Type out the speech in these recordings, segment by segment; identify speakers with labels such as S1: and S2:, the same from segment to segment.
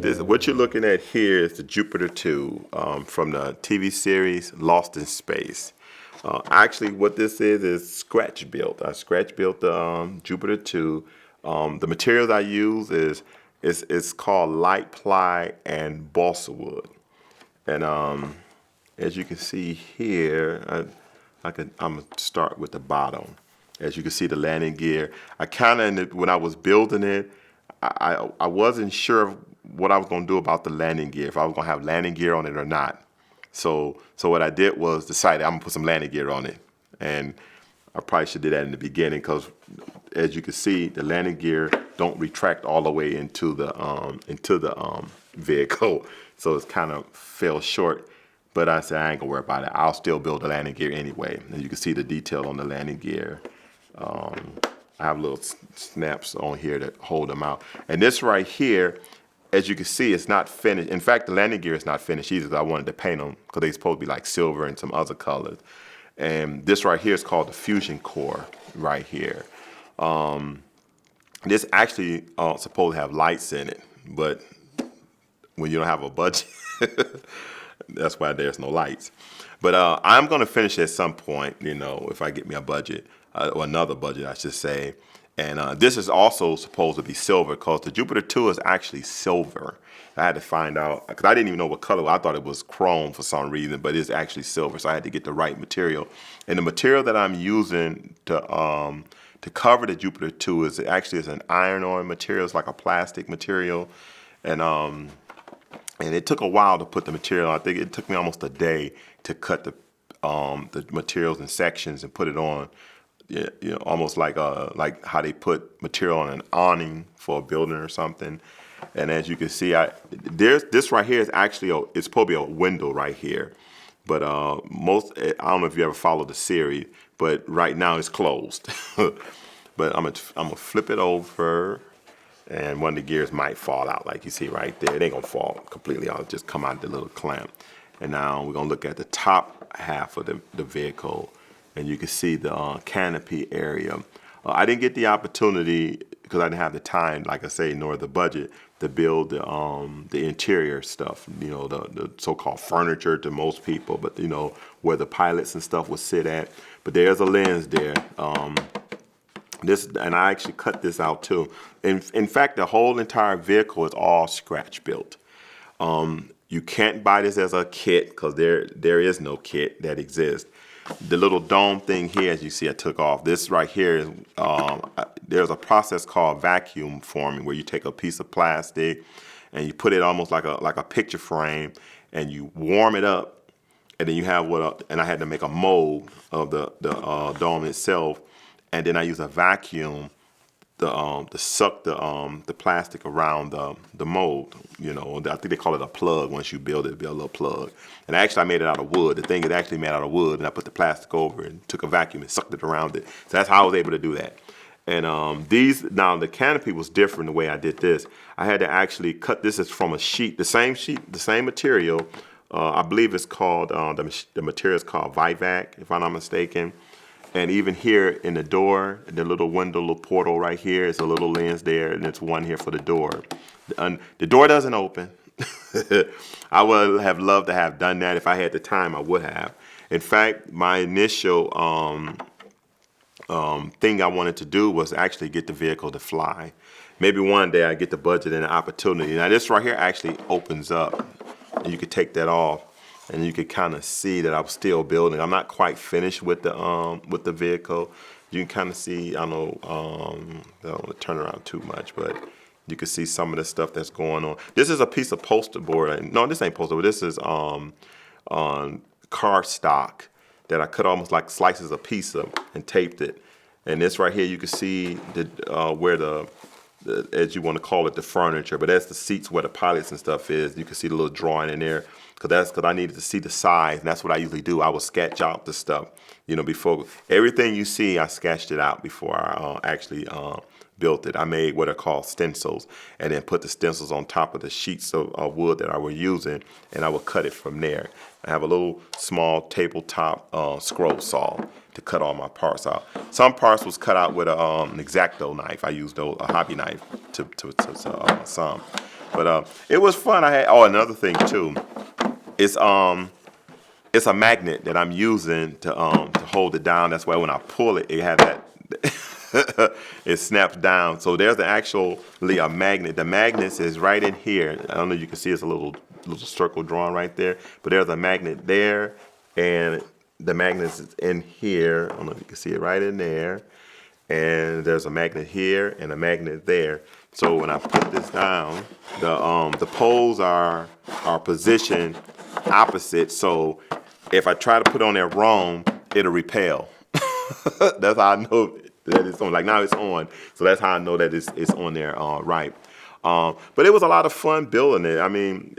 S1: What you're looking at here is the Jupiter 2 from the TV series Lost in Space. Actually, what this is scratch built. I scratch built the Jupiter 2. The materials I use is called light ply and balsa wood. And as you can see here, I'm gonna start with the bottom. As you can see, the landing gear. I kind of, when I was building it, I wasn't sure what I was going to do about the landing gear, if I was going to have landing gear on it or not. So what I did was decided I'm going to put some landing gear on it. And I probably should do that in the beginning because, as you can see, the landing gear don't retract all the way into the vehicle. So it's kind of fell short. But I said I ain't going to worry about it. I'll still build the landing gear anyway. And you can see the detail on the landing gear. I have little snaps on here that hold them out. And this right here, as you can see, it's not finished. In fact, the landing gear is not finished either. I wanted to paint them because they're supposed to be like silver and some other colors. And this right here is called the fusion core right here. This actually supposed to have lights in it, but when you don't have a budget, that's why there's no lights. But I'm going to finish at some point, if I get me a budget. Or another budget, I should say. And this is also supposed to be silver because the Jupiter 2 is actually silver. I had to find out because I didn't even know what color. I thought it was chrome for some reason, but it's actually silver. So I had to get the right material. And the material that I'm using to cover the Jupiter 2 is an iron-on material. It's like a plastic material, and it took a while to put the material. I think it took me almost a day to cut the materials in sections and put it on. Yeah, almost like how they put material on an awning for a building or something. And as you can see, this right here is actually it's supposed to be a window right here. But I don't know if you ever followed the series, but right now it's closed. But I'm gonna flip it over, and one of the gears might fall out, like you see right there. It ain't gonna fall completely out; just come out the little clamp. And now we're gonna look at the top half of the vehicle. And you can see the canopy area. I didn't get the opportunity because I didn't have the time, like I say, nor the budget to build the interior stuff. The so-called furniture to most people, but where the pilots and stuff would sit at. But there's a lens there. And I actually cut this out too. In fact, the whole entire vehicle is all scratch built. You can't buy this as a kit because there is no kit that exists. The little dome thing here, as you see, I took off. This right here is there's a process called vacuum forming where you take a piece of plastic and you put it almost like a picture frame and you warm it up, and then you have and I had to make a mold of the dome itself, and then I use a vacuum to suck the plastic around the mold. I think they call it a plug. Once you build it, it'll be a little plug. And actually, I made it out of wood. The thing is actually made out of wood, and I put the plastic over and took a vacuum and sucked it around it. So that's how I was able to do that. And now the canopy was different the way I did this. I had to actually cut this is from a sheet, the same material. I believe it's called the material is called Vivac, if I'm not mistaken. And even here in the door, the little window, little portal right here, is a little lens there, and it's one here for the door. The door doesn't open. I would have loved to have done that. If I had the time, I would have. In fact, my initial thing I wanted to do was actually get the vehicle to fly. Maybe one day I get the budget and the opportunity. Now this right here actually opens up, and you could take that off. And you could kind of see that I'm still building. I'm not quite finished with the vehicle. You can kind of see, I don't want to turn around too much, but you can see some of the stuff that's going on. This is a piece of poster board. No, this ain't poster board. This is on car stock that I cut almost like slices of pizza and taped it. And this right here, you can see where as you want to call it, the furniture, but that's the seats where the pilots and stuff is. You can see the little drawing in there. Because I needed to see the size, and that's what I usually do. I will sketch out the stuff, before everything you see, I sketched it out before I actually built it. I made what are called stencils, and then put the stencils on top of the sheets of wood that I was using, and I would cut it from there. I have a little small tabletop scroll saw to cut all my parts out. Some parts was cut out with an X-Acto knife. I used a hobby knife to some. But it was fun. I had another thing too. It's it's a magnet that I'm using to hold it down. That's why when I pull it, it had that it snaps down. So there's actually a magnet. The magnet is right in here. I don't know if you can see it's a little circle drawn right there. But there's a magnet there, and the magnet is in here. I don't know if you can see it right in there. And there's a magnet here and a magnet there. So when I put this down, the poles are positioned opposite. So if I try to put on there wrong, it'll repel. That's how I know that it's on. Like now it's on, so that's how I know that it's on there right. But it was a lot of fun building it. I mean,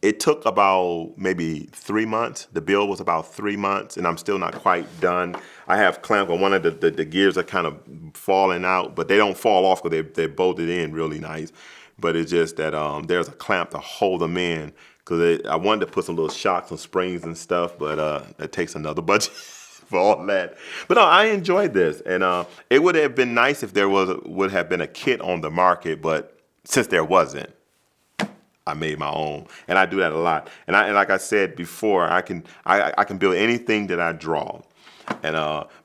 S1: it took about maybe 3 months. The build was about 3 months, and I'm still not quite done. I have clamp on one of the gears are kind of falling out, but they don't fall off because they're bolted in really nice. But it's just that there's a clamp to hold them in, because I wanted to put some little shocks and springs and stuff, but it takes another budget for all that. But no, I enjoyed this, and it would have been nice if there would have been a kit on the market, but since there wasn't, I made my own, and I do that a lot. And like I said before, I can build anything that I draw. And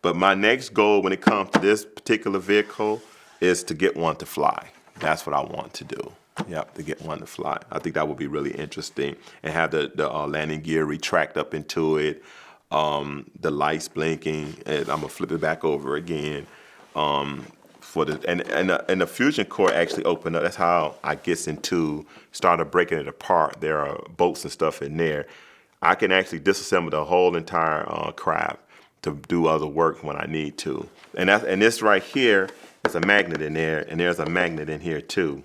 S1: but my next goal when it comes to this particular vehicle is to get one to fly. That's what I want to do. Yep, to get one to fly. I think that would be really interesting, and have the landing gear retract up into it, the lights blinking, and I'm gonna flip it back over again. For the and the fusion core actually opened up. That's how I started breaking it apart. There are bolts and stuff in there. I can actually disassemble the whole entire craft to do other work when I need to. And this right here is a magnet in there, and there's a magnet in here too.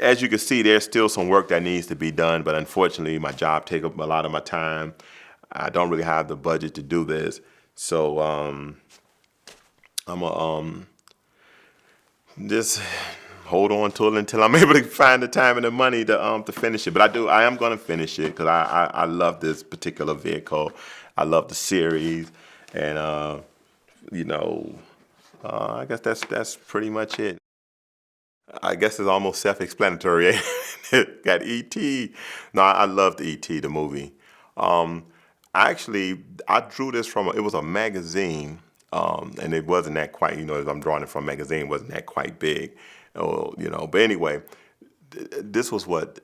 S1: As you can see, there's still some work that needs to be done, but unfortunately my job takes up a lot of my time. I don't really have the budget to do this, so I'm gonna just hold on to it until I'm able to find the time and the money to finish it. But I am going to finish it because I love this particular vehicle. I love the series, and I guess that's pretty much it. I guess it's almost self-explanatory. Got E.T. No, I loved E.T. the movie. I drew this from it was a magazine. And it wasn't that quite, as I'm drawing it from a magazine, it wasn't that quite big, But anyway, this was what,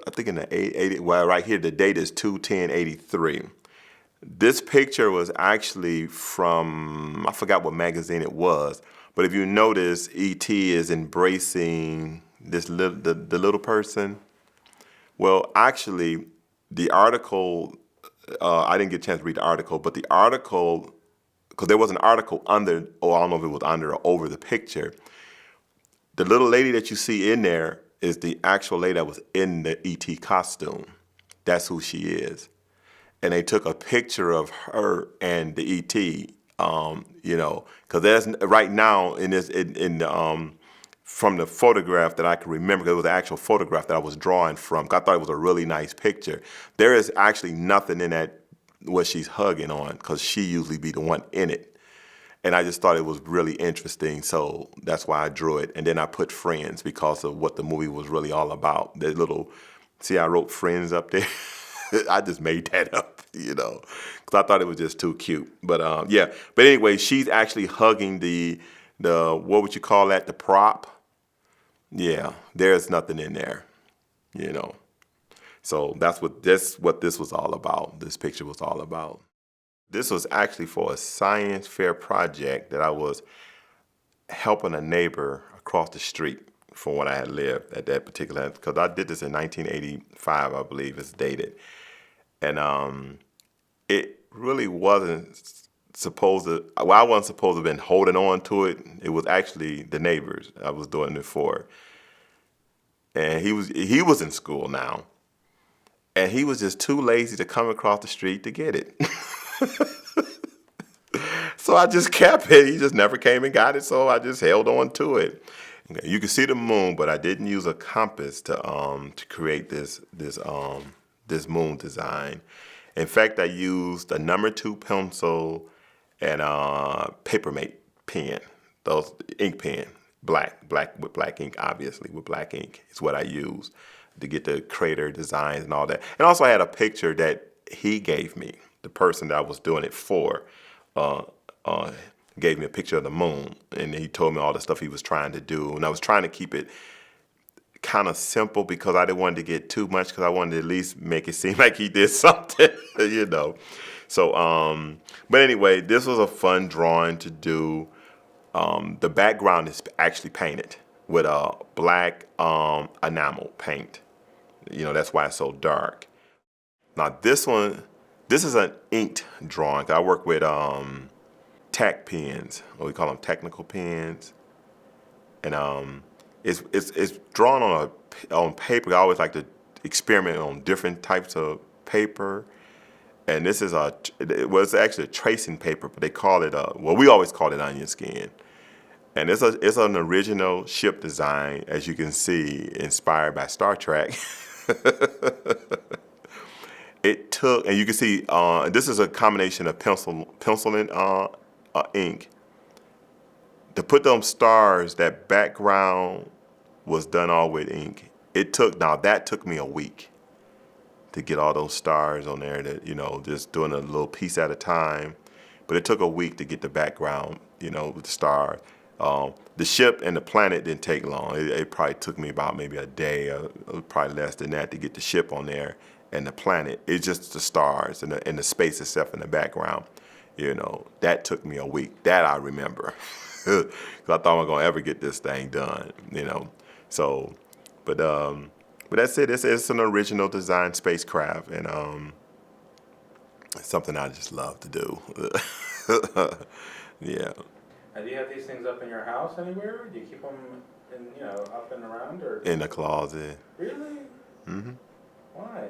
S1: I think in the 80, well, right here, the date is 2/10/83. This picture was actually from, I forgot what magazine it was, but if you notice, E.T. is embracing the little person. Well, actually, the article, I didn't get a chance to read the article, but the article, because there was an article under, or I don't know if it was under or over the picture. The little lady that you see in there is the actual lady that was in the E.T. costume. That's who she is. And they took a picture of her and the E.T., because there's right now from the photograph that I can remember, because it was the actual photograph that I was drawing from. I thought it was a really nice picture. There is actually nothing in that what she's hugging on, because she usually be the one in it. And I just thought it was really interesting, so that's why I drew it. And then I put friends because of what the movie was really all about. See, I wrote friends up there. I just made that up, because I thought it was just too cute. But yeah, but anyway, she's actually hugging the what would you call that? The prop. Yeah, there's nothing in there, So that's what this was all about. This picture was all about. This was actually for a science fair project that I was helping a neighbor across the street from what I had lived at that particular, because I did this in 1985, I believe it's dated. And it really wasn't supposed to, well, I wasn't supposed to have been holding on to it. It was actually the neighbors I was doing it for. And he was in school now. And he was just too lazy to come across the street to get it. So I just kept it. He just never came and got it, so I just held on to it. Okay, you can see the moon, but I didn't use a compass to create this moon design. In fact, I used a number 2 pencil and a Papermate pen, those ink pen. black with black ink, obviously with black ink is what I use to get the creator designs and all that. And also I had a picture that he gave me, the person that I was doing it for, uh, uh, gave me a picture of the moon, and he told me all the stuff he was trying to do. And I was trying to keep it kind of simple because I didn't want to get too much, because I wanted to at least make it seem like he did something, you know. So, but anyway, this was a fun drawing to do. The background is actually painted with a black enamel paint. You know, that's why it's so dark. Now this is an inked drawing. I work with tack pens, or we call them technical pens, and it's drawn on paper. I always like to experiment on different types of paper. And this is it's actually a tracing paper, but they call it we always call it onion skin. And it's an original ship design, as you can see, inspired by Star Trek. It took, and you can see, this is a combination of pencil and ink. To put them stars, that background was done all with ink. That took me a week to get all those stars on there, that, you know, just doing a little piece at a time. But it took a week to get the background, you know, with the stars. The ship and the planet didn't take long. It probably took me about maybe a day, probably less than that, to get the ship on there and the planet. It's just the stars and the space itself in the background. You know, that took me a week. That I remember. Because I thought I wasn't going to ever get this thing done, you know. So, but that's it. It's an original design spacecraft, and it's something I just love to do. Yeah.
S2: And do you have these things up in your house anywhere? Do you keep them up and around, or
S1: In the closet.
S2: really?
S1: Mm-hmm.
S2: Why?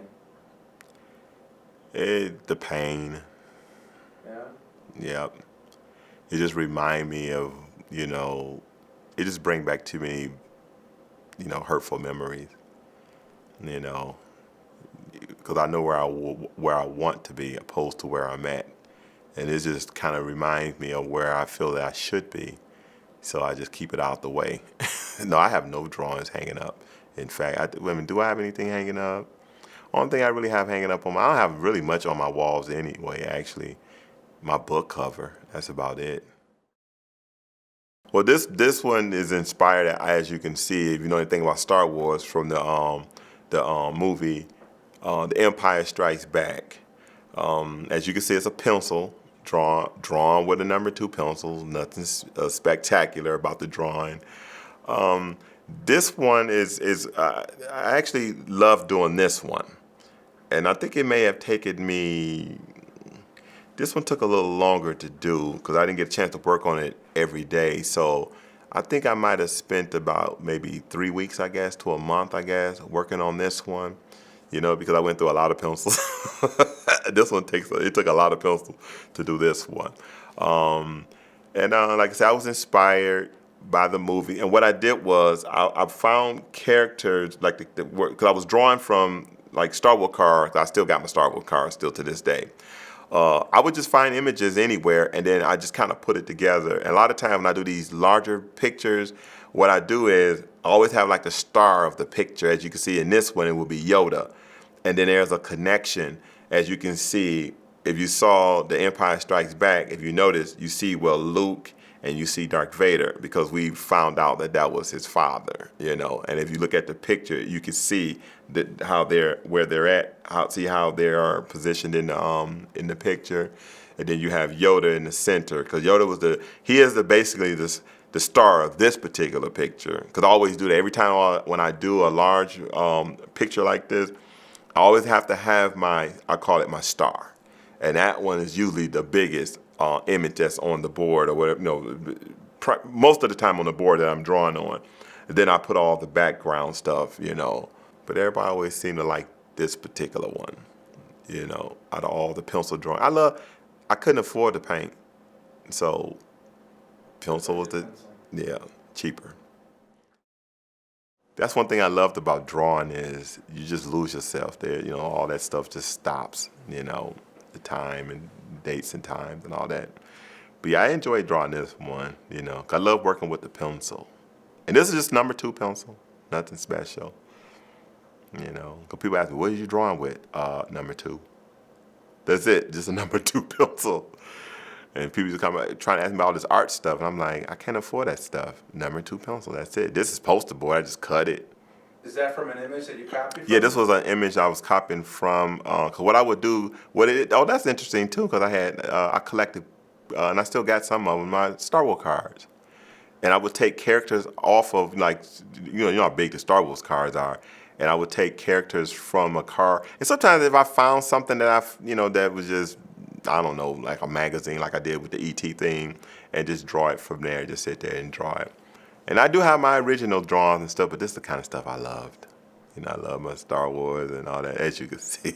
S1: The pain.
S2: Yeah.
S1: Yep. It just remind me of, you know, it just bring back to me, you know, hurtful memories. You know, because I know where I want to be opposed to where I'm at, and it just kind of reminds me of where I feel that I should be. So I just keep it out the way. No, I have no drawings hanging up. In fact, do I have anything hanging up? Only thing I really have hanging up I don't have really much on my walls anyway, actually. My book cover, that's about it. Well, this one is inspired, as you can see, if you know anything about Star Wars, from the movie The Empire Strikes Back. As you can see, it's a pencil drawn with a number 2 pencil. Nothing spectacular about the drawing. This one is I actually love doing this one, and I think it may have taken me. This one took a little longer to do because I didn't get a chance to work on it every day. So I think I might have spent about maybe 3 weeks, I guess, to a month, I guess, working on this one. You know, because I went through a lot of pencils. This one took a lot of pencils to do this one. And like I said, I was inspired by the movie. And what I did was I found characters like because I was drawing from like Star Wars cars. I still got my Star Wars cars still to this day. I would just find images anywhere, and then I just kind of put it together. And a lot of times when I do these larger pictures, what I do is I always have like the star of the picture. As you can see in this one, it will be Yoda. And then there's a connection. As you can see, if you saw The Empire Strikes Back, if you notice, you see, well, Luke and you see Darth Vader, because we found out that was his father, you know. And if you look at the picture, you can see where they're at, how they are positioned in the picture. And then you have Yoda in the center, because Yoda he is basically the star of this particular picture. Because I always do that every time when I do a large picture like this. I always have to have I call it my star, and that one is usually the biggest image that's on the board or whatever. You know, most of the time on the board that I'm drawing on. And then I put all the background stuff, you know. But everybody always seemed to like this particular one, you know. Out of all the pencil drawing, I couldn't afford to paint, so pencil was cheaper. That's one thing I loved about drawing is you just lose yourself there. You know, all that stuff just stops, you know, the time and dates and times and all that. But yeah, I enjoyed drawing this one, you know, 'cause I love working with the pencil. And this is just number 2 pencil, nothing special. You know, because people ask me, what are you drawing with? Number 2. That's it, just a number 2 pencil. And people just come trying to ask me about all this art stuff, and I'm like, I can't afford that stuff. Number 2 pencil, that's it. This is poster board, I just cut it.
S2: Is that from an image that you copied from?
S1: Yeah, this was an image I was copying from. Cause what I would do, that's interesting too, cause I collected, and I still got some of them, my Star Wars cards, and I would take characters off of like, you know how big the Star Wars cards are, and I would take characters from a card, and sometimes if I found something that was just, I don't know, like a magazine, like I did with the ET thing, and just draw it from there, just sit there and draw it. And I do have my original drawings and stuff, but this is the kind of stuff I loved. You know, I love my Star Wars and all that, as you can see.